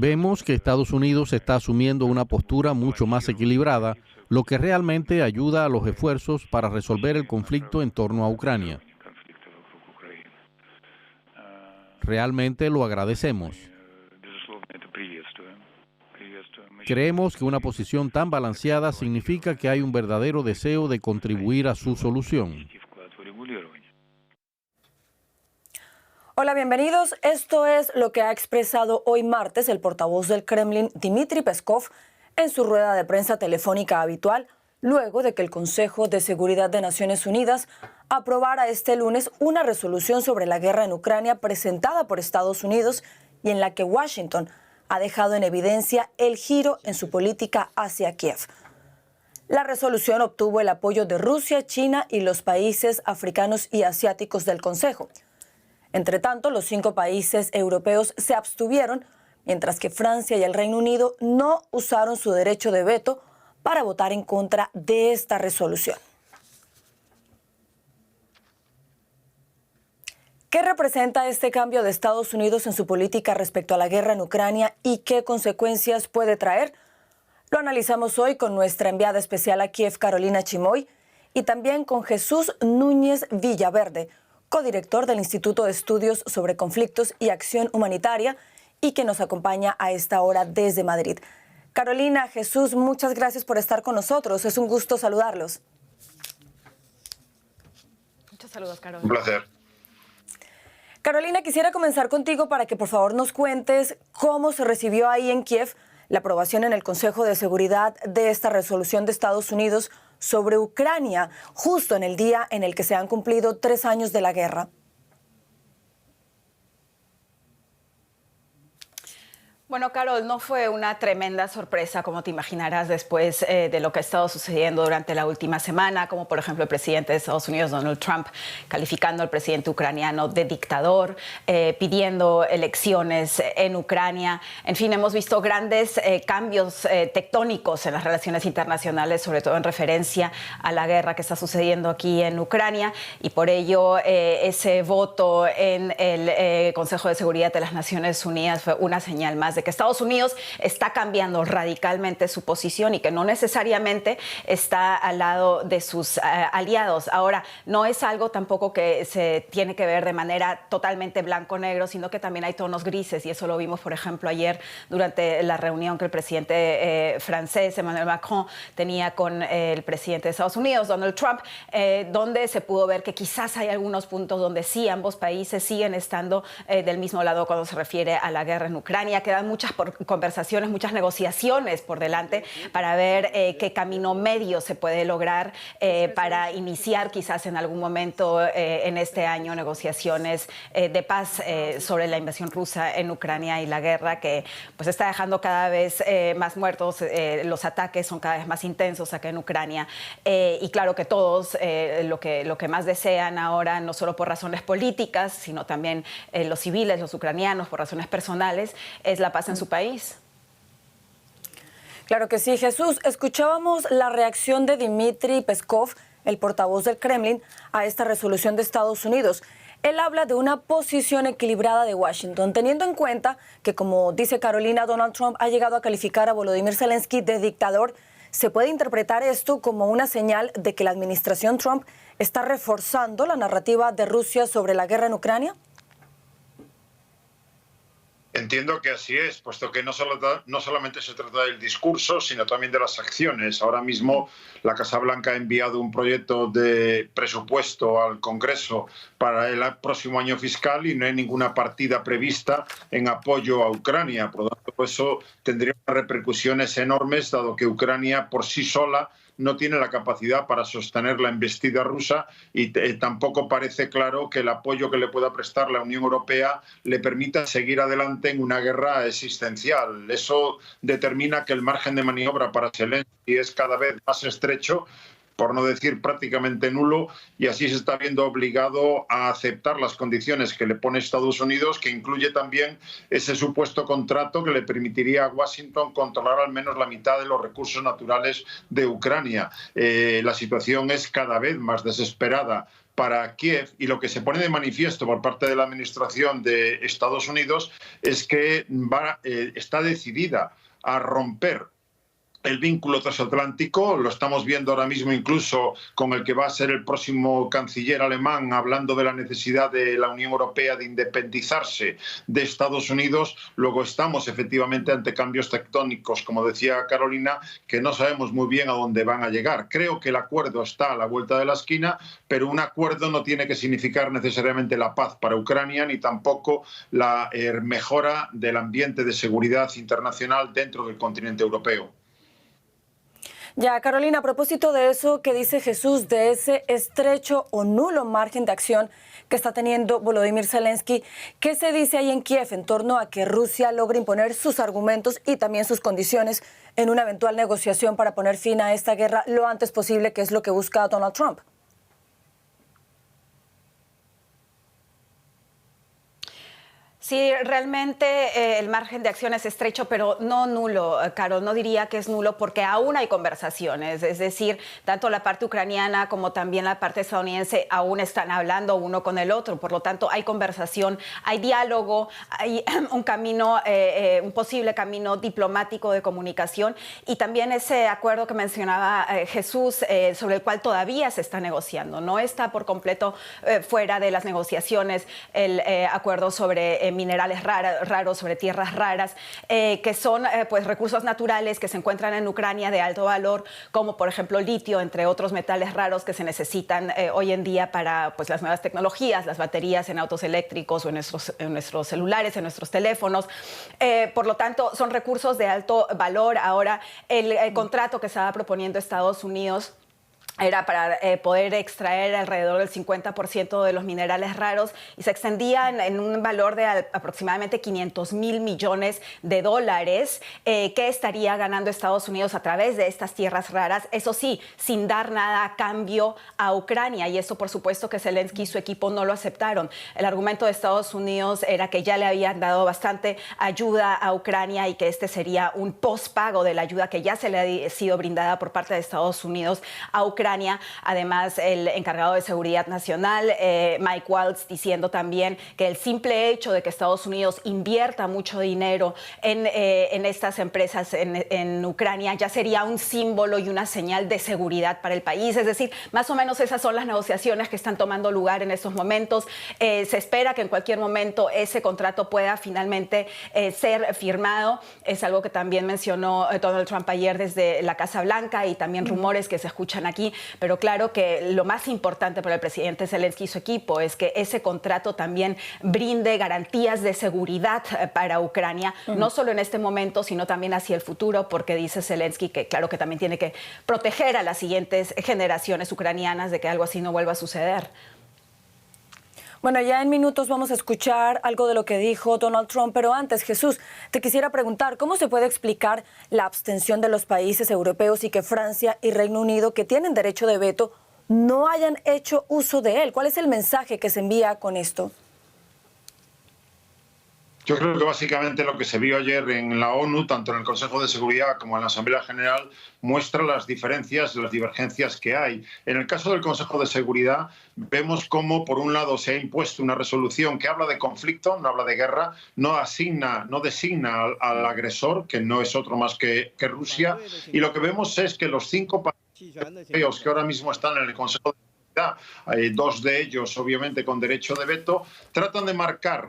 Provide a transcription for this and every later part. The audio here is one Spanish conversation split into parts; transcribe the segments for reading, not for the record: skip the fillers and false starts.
Vemos que Estados Unidos está asumiendo una postura mucho más equilibrada, lo que realmente ayuda a los esfuerzos para resolver el conflicto en torno a Ucrania. Realmente lo agradecemos. Creemos que una posición tan balanceada significa que hay un verdadero deseo de contribuir a su solución. Hola, bienvenidos. Esto es lo que ha expresado hoy martes el portavoz del Kremlin, Dmitry Peskov, en su rueda de prensa telefónica habitual, luego de que el Consejo de Seguridad de Naciones Unidas aprobara este lunes una resolución sobre la guerra en Ucrania presentada por Estados Unidos y en la que Washington ha dejado en evidencia el giro en su política hacia Kiev. La resolución obtuvo el apoyo de Rusia, China y los países africanos y asiáticos del Consejo. Entre tanto, los 5 países europeos se abstuvieron, mientras que Francia y el Reino Unido no usaron su derecho de veto para votar en contra de esta resolución. ¿Qué representa este cambio de Estados Unidos en su política respecto a la guerra en Ucrania y qué consecuencias puede traer? Lo analizamos hoy con nuestra enviada especial a Kiev, Carolina Chimoy, y también con Jesús Núñez Villaverde, codirector del Instituto de Estudios sobre Conflictos y Acción Humanitaria, y que nos acompaña a esta hora desde Madrid. Carolina, Jesús, muchas gracias por estar con nosotros. Es un gusto saludarlos. Muchos saludos, Carolina. Un placer. Carolina, quisiera comenzar contigo para que por favor nos cuentes cómo se recibió ahí en Kiev la aprobación en el Consejo de Seguridad de esta resolución de Estados Unidos sobre Ucrania, justo en el día en el que se han cumplido 3 años de la guerra. Bueno, Carol, no fue una tremenda sorpresa, como te imaginarás, después de lo que ha estado sucediendo durante la última semana, como por ejemplo el presidente de Estados Unidos, Donald Trump, calificando al presidente ucraniano de dictador, pidiendo elecciones en Ucrania. En fin, hemos visto grandes cambios tectónicos en las relaciones internacionales, sobre todo en referencia a la guerra que está sucediendo aquí en Ucrania, y por ello ese voto en el Consejo de Seguridad de las Naciones Unidas fue una señal más de que Estados Unidos está cambiando radicalmente su posición y que no necesariamente está al lado de sus aliados. Ahora, no es algo tampoco que se tiene que ver de manera totalmente blanco-negro, sino que también hay tonos grises, y eso lo vimos, por ejemplo, ayer durante la reunión que el presidente francés, Emmanuel Macron, tenía con el presidente de Estados Unidos, Donald Trump, donde se pudo ver que quizás hay algunos puntos donde sí ambos países siguen estando del mismo lado cuando se refiere a la guerra en Ucrania. Quedan muchas conversaciones, muchas negociaciones por delante para ver qué camino medio se puede lograr para iniciar quizás en algún momento en este año negociaciones de paz sobre la invasión rusa en Ucrania y la guerra que pues está dejando cada vez más muertos. Los ataques son cada vez más intensos acá en Ucrania y claro que todos lo que más desean ahora, no solo por razones políticas, sino también los civiles, los ucranianos, por razones personales, es la paz en su país. Claro que sí, Jesús. Escuchábamos la reacción de Dmitry Peskov, el portavoz del Kremlin, a esta resolución de Estados Unidos. Él habla de una posición equilibrada de Washington, teniendo en cuenta que, como dice Carolina, Donald Trump ha llegado a calificar a Volodymyr Zelensky de dictador. ¿Se puede interpretar esto como una señal de que la administración Trump está reforzando la narrativa de Rusia sobre la guerra en Ucrania? Entiendo que así es, puesto que no solamente se trata del discurso, sino también de las acciones. Ahora mismo la Casa Blanca ha enviado un proyecto de presupuesto al Congreso para el próximo año fiscal y no hay ninguna partida prevista en apoyo a Ucrania. Por lo tanto, eso tendría repercusiones enormes, dado que Ucrania por sí sola no tiene la capacidad para sostener la embestida rusa y tampoco parece claro que el apoyo que le pueda prestar la Unión Europea le permita seguir adelante en una guerra existencial. Eso determina que el margen de maniobra para Zelensky es cada vez más estrecho, por no decir prácticamente nulo, y así se está viendo obligado a aceptar las condiciones que le pone Estados Unidos, que incluye también ese supuesto contrato que le permitiría a Washington controlar al menos la mitad de los recursos naturales de Ucrania. La situación es cada vez más desesperada para Kiev, y lo que se pone de manifiesto por parte de la administración de Estados Unidos es que está decidida a romper el vínculo transatlántico. Lo estamos viendo ahora mismo incluso con el que va a ser el próximo canciller alemán, hablando de la necesidad de la Unión Europea de independizarse de Estados Unidos. Luego estamos efectivamente ante cambios tectónicos, como decía Carolina, que no sabemos muy bien a dónde van a llegar. Creo que el acuerdo está a la vuelta de la esquina, pero un acuerdo no tiene que significar necesariamente la paz para Ucrania, ni tampoco la mejora del ambiente de seguridad internacional dentro del continente europeo. Ya, Carolina, a propósito de eso que dice Jesús, de ese estrecho o nulo margen de acción que está teniendo Volodymyr Zelensky, ¿qué se dice ahí en Kiev en torno a que Rusia logre imponer sus argumentos y también sus condiciones en una eventual negociación para poner fin a esta guerra lo antes posible, que es lo que busca Donald Trump? Sí, realmente el margen de acción es estrecho, pero no nulo, Carol. No diría que es nulo porque aún hay conversaciones. Es decir, tanto la parte ucraniana como también la parte estadounidense aún están hablando uno con el otro. Por lo tanto, hay conversación, hay diálogo, hay un camino, un posible camino diplomático de comunicación, y también ese acuerdo que mencionaba Jesús, sobre el cual todavía se está negociando. No está por completo fuera de las negociaciones el acuerdo sobre minerales raros, sobre tierras raras, que son pues recursos naturales que se encuentran en Ucrania de alto valor, como por ejemplo litio, entre otros metales raros que se necesitan hoy en día para pues las nuevas tecnologías, las baterías en autos eléctricos o en nuestros celulares, en nuestros teléfonos. Por lo tanto, son recursos de alto valor. Ahora, el contrato que estaba proponiendo Estados Unidos era para poder extraer alrededor del 50% de los minerales raros, y se extendía en un valor de aproximadamente $500.000 millones que estaría ganando Estados Unidos a través de estas tierras raras, eso sí, sin dar nada a cambio a Ucrania, y eso por supuesto que Zelensky y su equipo no lo aceptaron. El argumento de Estados Unidos era que ya le habían dado bastante ayuda a Ucrania y que este sería un postpago de la ayuda que ya se le ha sido brindada por parte de Estados Unidos a Ucrania. Además, el encargado de Seguridad Nacional, Mike Waltz, diciendo también que el simple hecho de que Estados Unidos invierta mucho dinero en estas empresas en Ucrania ya sería un símbolo y una señal de seguridad para el país. Es decir, más o menos esas son las negociaciones que están tomando lugar en estos momentos. Se espera que en cualquier momento ese contrato pueda finalmente ser firmado. Es algo que también mencionó Donald Trump ayer desde la Casa Blanca, y también rumores que se escuchan aquí. Pero claro que lo más importante para el presidente Zelensky y su equipo es que ese contrato también brinde garantías de seguridad para Ucrania, no solo en este momento, sino también hacia el futuro, porque dice Zelensky que claro que también tiene que proteger a las siguientes generaciones ucranianas de que algo así no vuelva a suceder. Bueno, ya en minutos vamos a escuchar algo de lo que dijo Donald Trump, pero antes, Jesús, te quisiera preguntar, ¿cómo se puede explicar la abstención de los países europeos y que Francia y Reino Unido, que tienen derecho de veto, no hayan hecho uso de él? ¿Cuál es el mensaje que se envía con esto? Yo creo que básicamente lo que se vio ayer en la ONU, tanto en el Consejo de Seguridad como en la Asamblea General, muestra las diferencias, las divergencias que hay. En el caso del Consejo de Seguridad, vemos cómo, por un lado, se ha impuesto una resolución que habla de conflicto, no habla de guerra, no designa al agresor, que no es otro más que Rusia, y lo que vemos es que los 5 países europeos que ahora mismo están en el Consejo de Seguridad, 2 de ellos, obviamente, con derecho de veto, tratan de marcar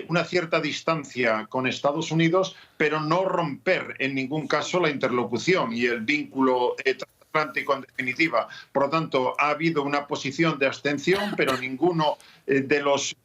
una cierta distancia con Estados Unidos, pero no romper en ningún caso la interlocución y el vínculo transatlántico en definitiva. Por lo tanto, ha habido una posición de abstención, pero ninguno de los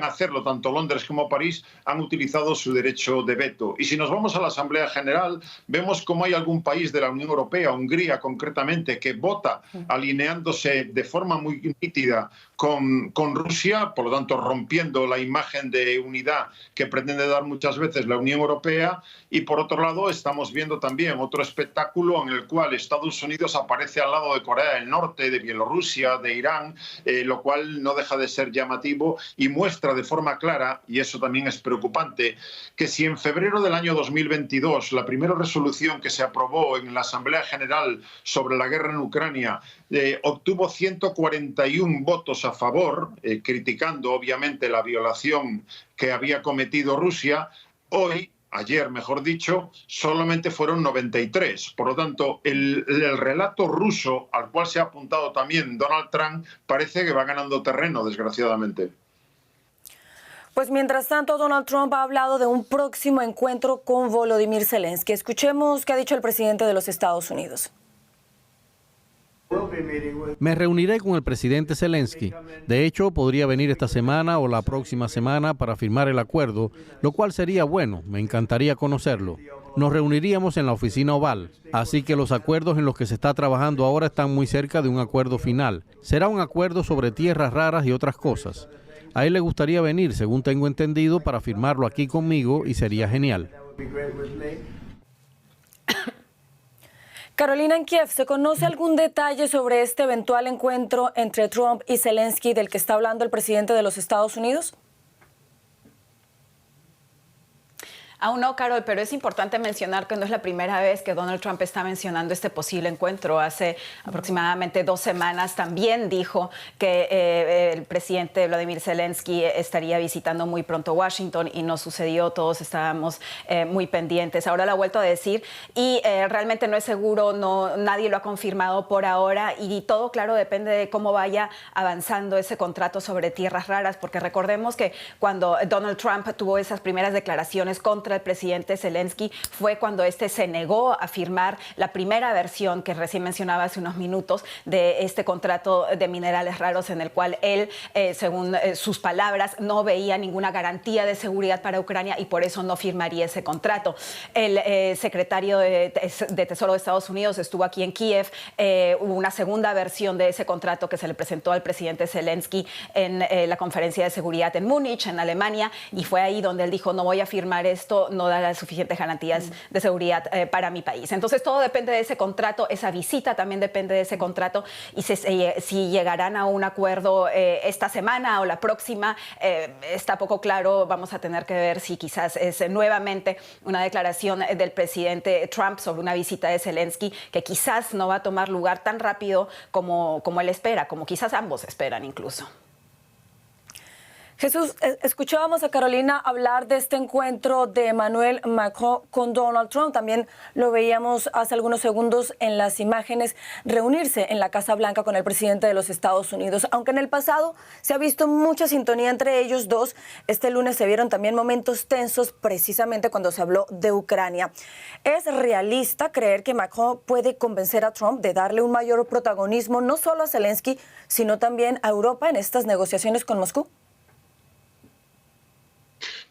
hacerlo, tanto Londres como París, han utilizado su derecho de veto. Y si nos vamos a la Asamblea General, vemos cómo hay algún país de la Unión Europea, Hungría concretamente, que vota alineándose de forma muy nítida con Rusia, por lo tanto rompiendo la imagen de unidad que pretende dar muchas veces la Unión Europea. Y por otro lado estamos viendo también otro espectáculo en el cual Estados Unidos aparece al lado de Corea del Norte, de Bielorrusia, de Irán, lo cual no deja de ser llamativo y muestra demuestra de forma clara, y eso también es preocupante, que si en febrero del año 2022 la primera resolución que se aprobó en la Asamblea General sobre la guerra en Ucrania obtuvo 141 votos a favor, criticando obviamente la violación que había cometido Rusia, ayer mejor dicho, solamente fueron 93. Por lo tanto, el relato ruso al cual se ha apuntado también Donald Trump parece que va ganando terreno, desgraciadamente. Pues mientras tanto, Donald Trump ha hablado de un próximo encuentro con Volodymyr Zelensky. Escuchemos qué ha dicho el presidente de los Estados Unidos. Me reuniré con el presidente Zelensky. De hecho, podría venir esta semana o la próxima semana para firmar el acuerdo, lo cual sería bueno. Me encantaría conocerlo. Nos reuniríamos en la oficina oval. Así que los acuerdos en los que se está trabajando ahora están muy cerca de un acuerdo final. Será un acuerdo sobre tierras raras y otras cosas. A él le gustaría venir, según tengo entendido, para firmarlo aquí conmigo y sería genial. Carolina, en Kiev, ¿se conoce algún detalle sobre este eventual encuentro entre Trump y Zelensky del que está hablando el presidente de los Estados Unidos? Aún no, Carol, pero es importante mencionar que no es la primera vez que Donald Trump está mencionando este posible encuentro. Hace aproximadamente 2 semanas también dijo que el presidente Volodymyr Zelensky estaría visitando muy pronto Washington y no sucedió. Todos estábamos muy pendientes. Ahora lo ha vuelto a decir y realmente no es seguro, nadie lo ha confirmado por ahora y todo, claro, depende de cómo vaya avanzando ese contrato sobre tierras raras, porque recordemos que cuando Donald Trump tuvo esas primeras declaraciones contra el presidente Zelensky fue cuando este se negó a firmar la primera versión que recién mencionaba hace unos minutos de este contrato de minerales raros en el cual él, según sus palabras, no veía ninguna garantía de seguridad para Ucrania y por eso no firmaría ese contrato. El secretario de Tesoro de Estados Unidos estuvo aquí en Kiev. Hubo una segunda versión de ese contrato que se le presentó al presidente Zelensky en la conferencia de seguridad en Múnich, en Alemania, y fue ahí donde él dijo: no voy a firmar esto, no da las suficientes garantías de seguridad para mi país. Entonces todo depende de ese contrato, esa visita también depende de ese contrato y si llegarán a un acuerdo esta semana o la próxima, está poco claro. Vamos a tener que ver si quizás es nuevamente una declaración del presidente Trump sobre una visita de Zelensky que quizás no va a tomar lugar tan rápido como él espera, como quizás ambos esperan incluso. Jesús, escuchábamos a Carolina hablar de este encuentro de Emmanuel Macron con Donald Trump. También lo veíamos hace algunos segundos en las imágenes reunirse en la Casa Blanca con el presidente de los Estados Unidos. Aunque en el pasado se ha visto mucha sintonía entre ellos dos, este lunes se vieron también momentos tensos precisamente cuando se habló de Ucrania. ¿Es realista creer que Macron puede convencer a Trump de darle un mayor protagonismo no solo a Zelensky, sino también a Europa en estas negociaciones con Moscú?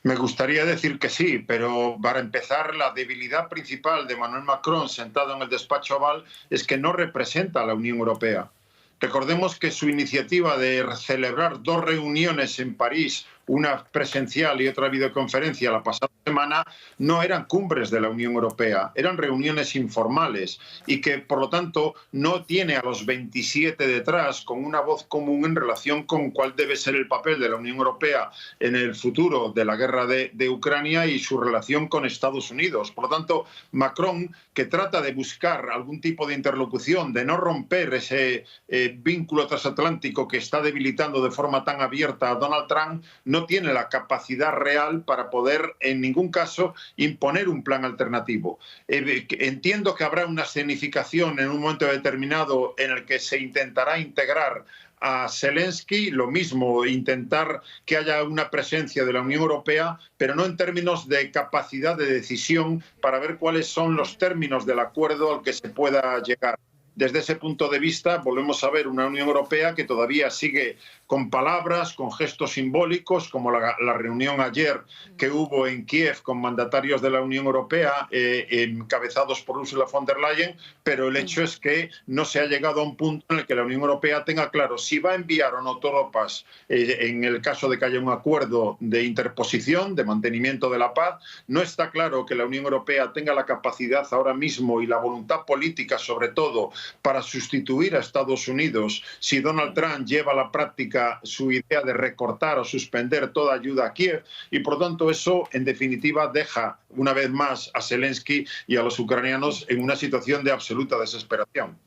Me gustaría decir que sí, pero para empezar, la debilidad principal de Emmanuel Macron sentado en el despacho oval es que no representa a la Unión Europea. Recordemos que su iniciativa de celebrar 2 reuniones en París, una presencial y otra videoconferencia la pasada semana, no eran cumbres de la Unión Europea, eran reuniones informales y que, por lo tanto, no tiene a los 27 detrás con una voz común en relación con cuál debe ser el papel de la Unión Europea en el futuro de la guerra de Ucrania y su relación con Estados Unidos. Por lo tanto, Macron, que trata de buscar algún tipo de interlocución, de no romper ese vínculo transatlántico que está debilitando de forma tan abierta a Donald Trump, no tiene la capacidad real para poder, en ningún caso, imponer un plan alternativo. Entiendo que habrá una escenificación en un momento determinado en el que se intentará integrar a Zelensky, lo mismo, intentar que haya una presencia de la Unión Europea, pero no en términos de capacidad de decisión para ver cuáles son los términos del acuerdo al que se pueda llegar. Desde ese punto de vista, volvemos a ver una Unión Europea que todavía sigue con palabras, con gestos simbólicos, como la reunión ayer que hubo en Kiev con mandatarios de la Unión Europea, encabezados por Ursula von der Leyen, pero el hecho es que no se ha llegado a un punto en el que la Unión Europea tenga claro si va a enviar o no tropas en el caso de que haya un acuerdo de interposición, de mantenimiento de la paz. No está claro que la Unión Europea tenga la capacidad ahora mismo y la voluntad política, sobre todo, para sustituir a Estados Unidos si Donald Trump lleva a la práctica aplica su idea de recortar o suspender toda ayuda a Kiev y, por lo tanto, eso, en definitiva, deja una vez más a Zelensky y a los ucranianos en una situación de absoluta desesperación.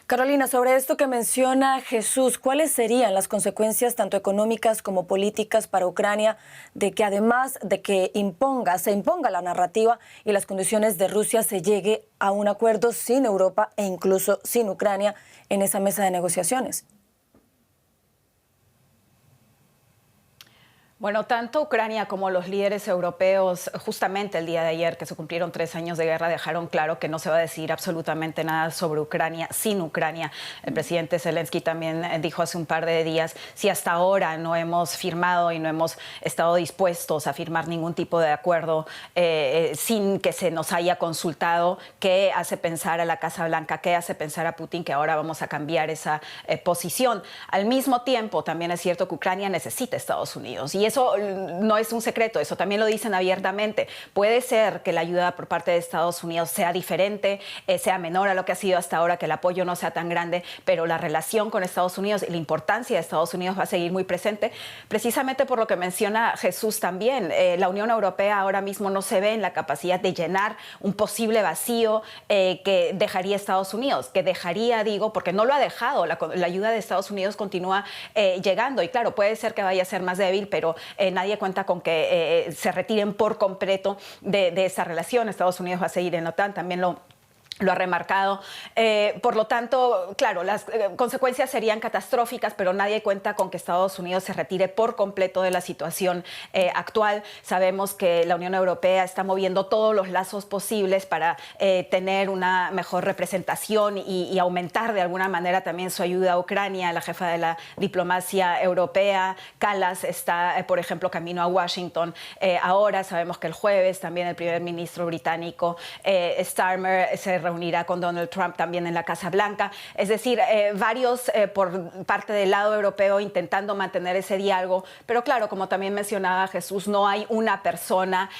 Carolina, sobre esto que menciona Jesús, ¿cuáles serían las consecuencias tanto económicas como políticas para Ucrania de que además de que se imponga la narrativa y las condiciones de Rusia se llegue a un acuerdo sin Europa e incluso sin Ucrania en esa mesa de negociaciones? Bueno, tanto Ucrania como los líderes europeos, justamente el día de ayer, que se cumplieron 3 años de guerra, dejaron claro que no se va a decir absolutamente nada sobre Ucrania sin Ucrania. El presidente Zelensky también dijo hace un par de días, si hasta ahora no hemos firmado y no hemos estado dispuestos a firmar ningún tipo de acuerdo sin que se nos haya consultado, ¿qué hace pensar a la Casa Blanca? ¿Qué hace pensar a Putin que ahora vamos a cambiar esa posición? Al mismo tiempo, también es cierto que Ucrania necesita a Estados Unidos y eso no es un secreto, eso también lo dicen abiertamente. Puede ser que la ayuda por parte de Estados Unidos sea diferente, sea menor a lo que ha sido hasta ahora, que el apoyo no sea tan grande, pero la relación con Estados Unidos y la importancia de Estados Unidos va a seguir muy presente, precisamente por lo que menciona Jesús también. La Unión Europea ahora mismo no se ve en la capacidad de llenar un posible vacío que dejaría Estados Unidos, porque no lo ha dejado, la ayuda de Estados Unidos continúa llegando y claro, puede ser que vaya a ser más débil, pero nadie cuenta con que se retiren por completo de esa relación. Estados Unidos va a seguir en la OTAN, también lo ha remarcado. Por lo tanto, claro, las consecuencias serían catastróficas, pero nadie cuenta con que Estados Unidos se retire por completo de la situación actual. Sabemos que la Unión Europea está moviendo todos los lazos posibles para tener una mejor representación y aumentar de alguna manera también su ayuda a Ucrania. La jefa de la diplomacia europea, Kallas, está, por ejemplo, camino a Washington. Ahora sabemos que el jueves también el primer ministro británico, Starmer, se reunirá con Donald Trump también en la Casa Blanca. Es decir, varios por parte del lado europeo intentando mantener ese diálogo. Pero claro, como también mencionaba Jesús, no hay una persona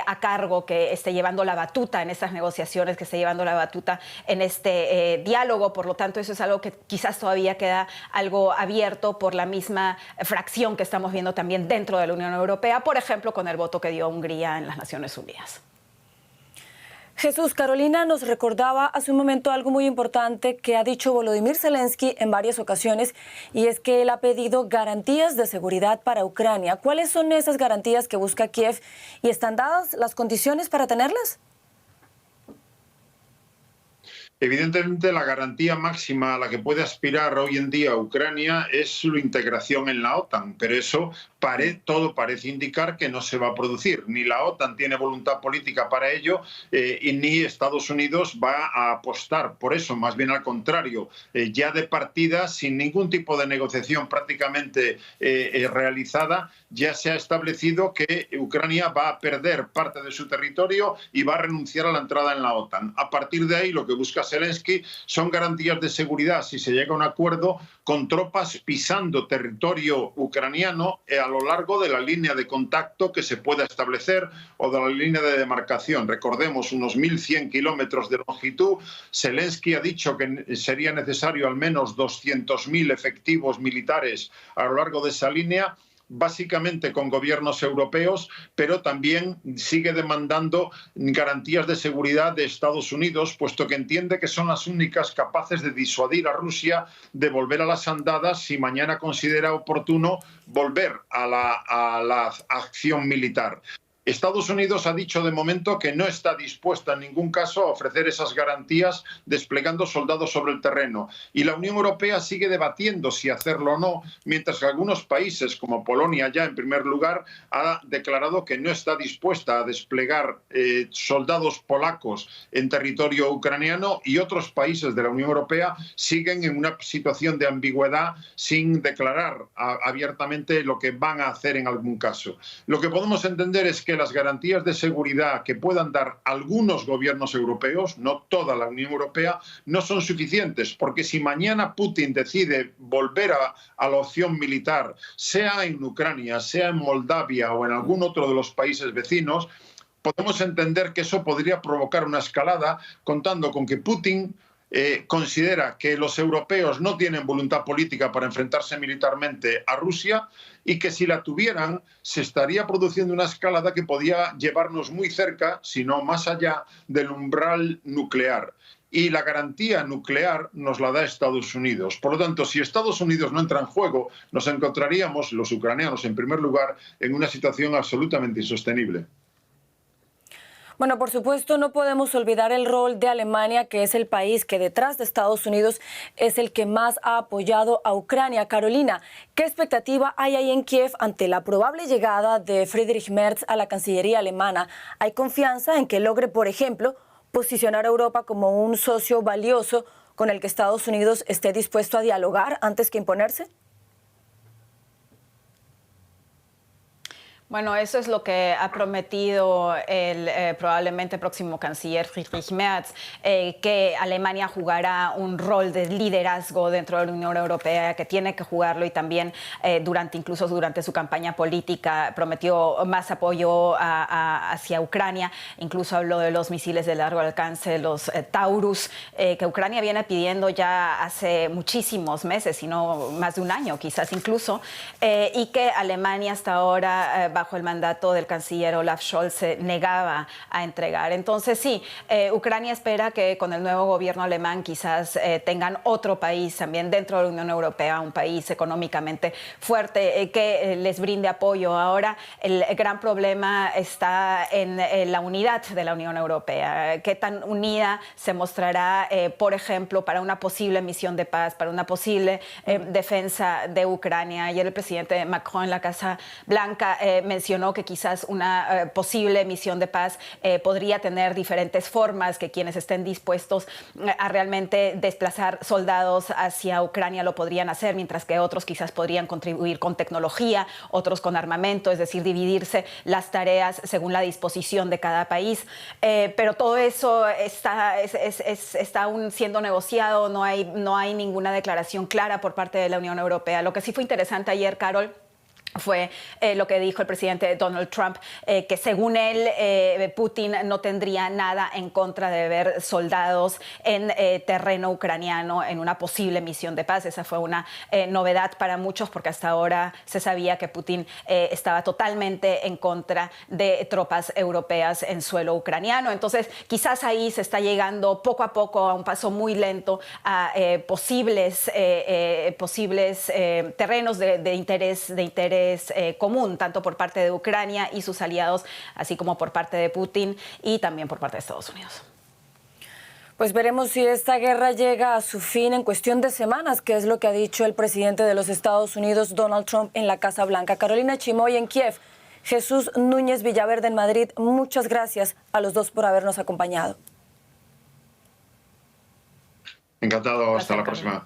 a cargo que esté llevando la batuta en estas negociaciones, que esté llevando la batuta en este diálogo. Por lo tanto, eso es algo que quizás todavía queda algo abierto por la misma fracción que estamos viendo también dentro de la Unión Europea, por ejemplo, con el voto que dio Hungría en las Naciones Unidas. Jesús, Carolina nos recordaba hace un momento algo muy importante que ha dicho Volodymyr Zelensky en varias ocasiones, y es que él ha pedido garantías de seguridad para Ucrania. ¿Cuáles son esas garantías que busca Kiev y están dadas las condiciones para tenerlas? Evidentemente, la garantía máxima a la que puede aspirar hoy en día Ucrania es su integración en la OTAN, pero eso todo parece indicar que no se va a producir. Ni la OTAN tiene voluntad política para ello y ni Estados Unidos va a apostar por eso, más bien al contrario. Ya de partida, sin ningún tipo de negociación prácticamente realizada, ya se ha establecido que Ucrania va a perder parte de su territorio y va a renunciar a la entrada en la OTAN. A partir de ahí, lo que busca Zelensky son garantías de seguridad, si se llega a un acuerdo, con tropas pisando territorio ucraniano a lo largo de la línea de contacto que se pueda establecer o de la línea de demarcación. Recordemos, unos 1.100 kilómetros de longitud. Zelensky ha dicho que sería necesario al menos 200.000 efectivos militares a lo largo de esa línea, básicamente con gobiernos europeos, pero también sigue demandando garantías de seguridad de Estados Unidos, puesto que entiende que son las únicas capaces de disuadir a Rusia de volver a las andadas si mañana considera oportuno volver a la acción militar. Estados Unidos ha dicho de momento que no está dispuesta en ningún caso a ofrecer esas garantías desplegando soldados sobre el terreno. Y la Unión Europea sigue debatiendo si hacerlo o no, mientras que algunos países, como Polonia ya en primer lugar, ha declarado que no está dispuesta a desplegar soldados polacos en territorio ucraniano, y otros países de la Unión Europea siguen en una situación de ambigüedad sin declarar abiertamente lo que van a hacer en algún caso. Lo que podemos entender es que las garantías de seguridad que puedan dar algunos gobiernos europeos, no toda la Unión Europea, no son suficientes, porque si mañana Putin decide volver a la opción militar, sea en Ucrania, sea en Moldavia o en algún otro de los países vecinos, podemos entender que eso podría provocar una escalada, contando con que Putin considera que los europeos no tienen voluntad política para enfrentarse militarmente a Rusia y que si la tuvieran se estaría produciendo una escalada que podía llevarnos muy cerca, si no más allá, del umbral nuclear. Y la garantía nuclear nos la da Estados Unidos. Por lo tanto, si Estados Unidos no entra en juego, nos encontraríamos, los ucranianos en primer lugar, en una situación absolutamente insostenible. Bueno, por supuesto, no podemos olvidar el rol de Alemania, que es el país que detrás de Estados Unidos es el que más ha apoyado a Ucrania. Carolina, ¿qué expectativa hay ahí en Kiev ante la probable llegada de Friedrich Merz a la Cancillería alemana? ¿Hay confianza en que logre, por ejemplo, posicionar a Europa como un socio valioso con el que Estados Unidos esté dispuesto a dialogar antes que imponerse? Bueno, eso es lo que ha prometido el probablemente próximo canciller Friedrich Merz, que Alemania jugará un rol de liderazgo dentro de la Unión Europea, que tiene que jugarlo, y también incluso durante su campaña política prometió más apoyo hacia Ucrania. Incluso habló de los misiles de largo alcance, los Taurus, que Ucrania viene pidiendo ya hace muchísimos meses, si no más de un año quizás incluso, y que Alemania hasta ahora bajo el mandato del canciller Olaf Scholz se negaba a entregar. Entonces sí, Ucrania espera que con el nuevo gobierno alemán quizás tengan otro país también dentro de la Unión Europea, un país económicamente fuerte que les brinde apoyo. Ahora el gran problema está en la unidad de la Unión Europea. ¿Qué tan unida se mostrará, por ejemplo, para una posible misión de paz, para una posible defensa de Ucrania? Ayer el presidente Macron en la Casa Blanca mencionó que quizás una posible misión de paz podría tener diferentes formas, que quienes estén dispuestos a realmente desplazar soldados hacia Ucrania lo podrían hacer, mientras que otros quizás podrían contribuir con tecnología, otros con armamento, es decir, dividirse las tareas según la disposición de cada país. Pero todo eso está aún siendo negociado, no hay ninguna declaración clara por parte de la Unión Europea. Lo que sí fue interesante ayer, Carol, fue lo que dijo el presidente Donald Trump, que según él Putin no tendría nada en contra de ver soldados en terreno ucraniano en una posible misión de paz. Esa fue una novedad para muchos, porque hasta ahora se sabía que Putin estaba totalmente en contra de tropas europeas en suelo ucraniano. Entonces quizás ahí se está llegando poco a poco, a un paso muy lento, a posibles terrenos de interés común, tanto por parte de Ucrania y sus aliados, así como por parte de Putin y también por parte de Estados Unidos. Pues veremos si esta guerra llega a su fin en cuestión de semanas, que es lo que ha dicho el presidente de los Estados Unidos, Donald Trump, en la Casa Blanca. Carolina Chimoy en Kiev, Jesús Núñez Villaverde en Madrid, muchas gracias a los dos por habernos acompañado. Encantado, hasta la próxima.